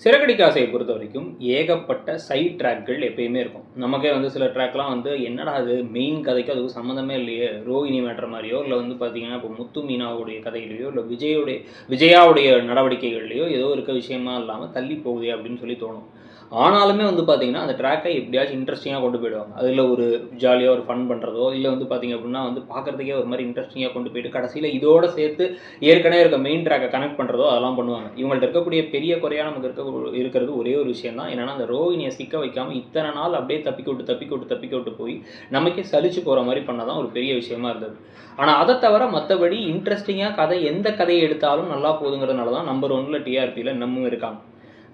சிறகடிக்க ஆசையை பொறுத்தவரைக்கும் ஏகப்பட்ட சைட் ட்ராக்கள் எப்பயுமே இருக்கும். நமக்கே வந்து சில ட்ராக்லாம் வந்து என்னடா அது மெயின் கதைக்கு அதுக்கும் சம்மந்தமே இல்லையே! ரோகிணி மேட்டர் மாரியோ, இல்ல வந்து பார்த்தீங்கன்னா, இப்போ முத்து மீனாவுடைய கதையிலயோ, இல்ல விஜயாவுடைய நடவடிக்கைகள்லயோ ஏதோ இருக்க விஷயமா இல்லாம தள்ளி போகுதே அப்படின்னு சொல்லி தோணும். ஆனாலுமே வந்து பார்த்தீங்கன்னா, அந்த ட்ராக்கை எப்படியாச்சும் இன்ட்ரெஸ்டிங்கா கொண்டு போயிடுவாங்க. அதில ஒரு ஜாலியா ஒரு ஃபன் பண்ணுறதோ, இல்ல வந்து பார்த்தீங்க அப்படின்னா வந்து பார்க்கறதுக்கே ஒரு மாரி இன்ட்ரெஸ்டிங்கா கொண்டு போயிட்டு கடைசியில இதோட சேர்த்து ஏற்கனவே இருக்க மெயின் ட்ராக்கை கனெக்ட் பண்ணுறதோ அதெல்லாம் பண்ணுவாங்க. இவங்கள்ட்ட இருக்கக்கூடிய பெரிய குறையா நமக்கு இருக்கிறது ஒரே ஒரு விஷயம் தான். என்னன்னா, அந்த ரோகிணிய சிக்க வைக்காம இத்தனை நாள் அப்படியே தப்பிக்க விட்டு போய் நமக்கே சலிச்சு போற மாரி பண்ணதான் ஒரு பெரிய விஷயமா இருந்தது. ஆனா அத தவிர மத்தபடி இன்ட்ரெஸ்டிங்கா எந்த கதைய எடுத்தாலும் நல்லா போகுதுங்கிறதுனால தான் நம்பர் 1ல டிஆர்பில இன்னமும் இருக்காங்க.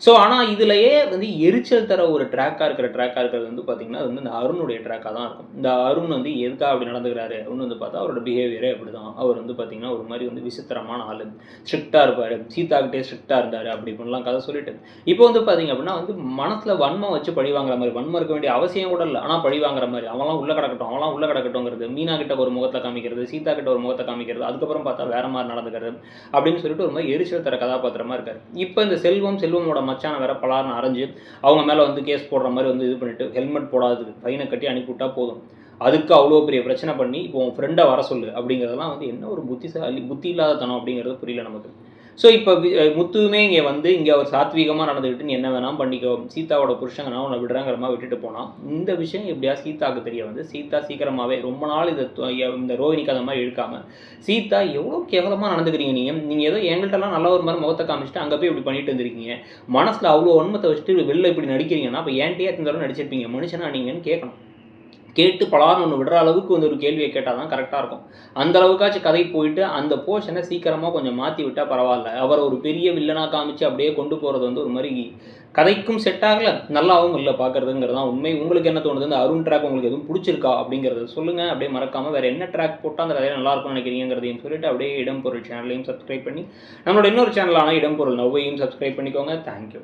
ஸோ ஆனால் இதிலேயே வந்து எரிச்சல் தர ஒரு ட்ராக்காக இருக்கிறது வந்து பார்த்தீங்கன்னா, அது வந்து இந்த அருணுடைய ட்ராக்காக தான் இருக்கும். இந்த அருண் வந்து எதுக்காக அப்படி நடந்துக்கிறாரு அப்படின்னு வந்து பார்த்தா, அவரோட பிஹேவியரே அப்படி தான். அவர் வந்து பார்த்தீங்கன்னா, ஒரு மாதிரி வந்து விசித்திரமான ஆளு. ஸ்ட்ரிக்டாக இருப்பார். சீதாக்கிட்டே ஸ்ட்ரிக்டாக இருந்தார் அப்படி இப்படிலாம் கதை சொல்லிட்டு, இப்போ வந்து பார்த்தீங்க அப்படின்னா வந்து மனசில் வன்மம் வச்சு பழி வாங்குற மாதிரி, வன்மம் இருக்க வேண்டிய அவசியம் கூட இல்லை. ஆனால் பழி வாங்குற மாதிரி, அவன்லாம் உள்ள கிடக்கட்டும்ங்கிறது, மீனா கிட்ட ஒரு முகத்தை காமிக்கிறது, சீதா கிட்ட ஒரு முகத்தை காமிக்கிறது, அதுக்கப்புறம் பார்த்தா வேற மாதிரி நடந்துக்கிறது அப்படின்னு சொல்லிட்டு ஒரு மாதிரி எரிச்சல் தர கதாபாத்திரமா இருக்காரு. இப்போ இந்த செல்வமோட மச்சான வேற பலார்னு அரைஞ்சு அவங்க மேலே வந்து கேஸ் போடுற மாதிரி வந்து இது பண்ணிட்டு ஹெல்மெட் போடாததுக்கு ஃபைனை கட்டி அனுப்பிவிட்டா போதும். அதுக்கு அவ்வளோ பெரிய பிரச்சனை பண்ணி இப்போ உன் ஃப்ரெண்டை வர சொல்லு அப்படிங்கிறதெல்லாம் வந்து என்ன ஒரு புத்தி இல்லாத தனம் அப்படிங்கிறது புரியல நமக்கு. ஸோ இப்போ முத்துவுமே இங்கே வந்து இங்கே அவர் சாத்வீகமாக நடந்துக்கிட்டு நீ என்ன வேணாம் பண்ணிக்கோ, சீதாவோட புருஷங்க நான் உன்னை விடுறாங்கிற மாதிரி விட்டுட்டு போனால் இந்த விஷயம் எப்படியா சீதாவுக்கு தெரிய வந்து சீதா சீக்கிரமாகவே ரொம்ப நாள் இந்த ரோஹிணி கதை மாதிரி இழுக்காமல் சீதா எவ்வளோ கேவலமாக நடந்துக்கிறீங்க நீங்கள் ஏதோ எங்கள்கிட்டலாம் நல்ல ஒரு மாதிரி முகத்தை காமிச்சிட்டு அங்கே போய் இப்படி பண்ணிட்டு இருந்திருக்கீங்க, மனசில் அவ்வளோ வன்மத்தை வச்சுட்டு வெளில இப்படி நடிக்கிறீங்கன்னா அப்போ ஏன்ட்டே இருந்தாலும் நடிச்சிருப்பீங்க, மனுஷனா நீங்கன்னு கேட்கணும். கேட்டு பலார்னு ஒன்று விடுற அளவுக்கு வந்து ஒரு கேள்வியை கேட்டால் தான் கரெக்டாக இருக்கும். அந்த அளவுக்காச்சும் கதை போயிட்டு அந்த போர்ஷனை சீக்கிரமாக கொஞ்சம் மாற்றி விட்டால் பரவாயில்ல. அவரை ஒரு பெரிய வில்லனாக காமிச்சு அப்படியே கொண்டு போகிறது வந்து ஒரு மாதிரி கதைக்கும் செட் ஆகலை, நல்லாவும் இல்லை பார்க்குறதுங்கிறது தான் உண்மை. உங்களுக்கு என்ன தோணுது? இந்த அருண் ட்ராக் உங்களுக்கு எதுவும் பிடிச்சிருக்கா அப்படிங்கிறத சொல்லுங்கள். அப்படியே மறக்காமல் வேறு என்ன ட்ராக் போட்டால் அந்த கதையை நல்லா இருக்கும்னு நினைக்கிறீங்கிறதையும் சொல்லிட்டு அப்படியே இடம்பொருள் சேனலையும் சப்ஸ்கிரைப் பண்ணி நம்மளோட இன்னொரு சேனலான இடம்பொருள் நவ்வையும் சப்ஸ்கிரைப் பண்ணிக்கோங்க. தேங்க்யூ.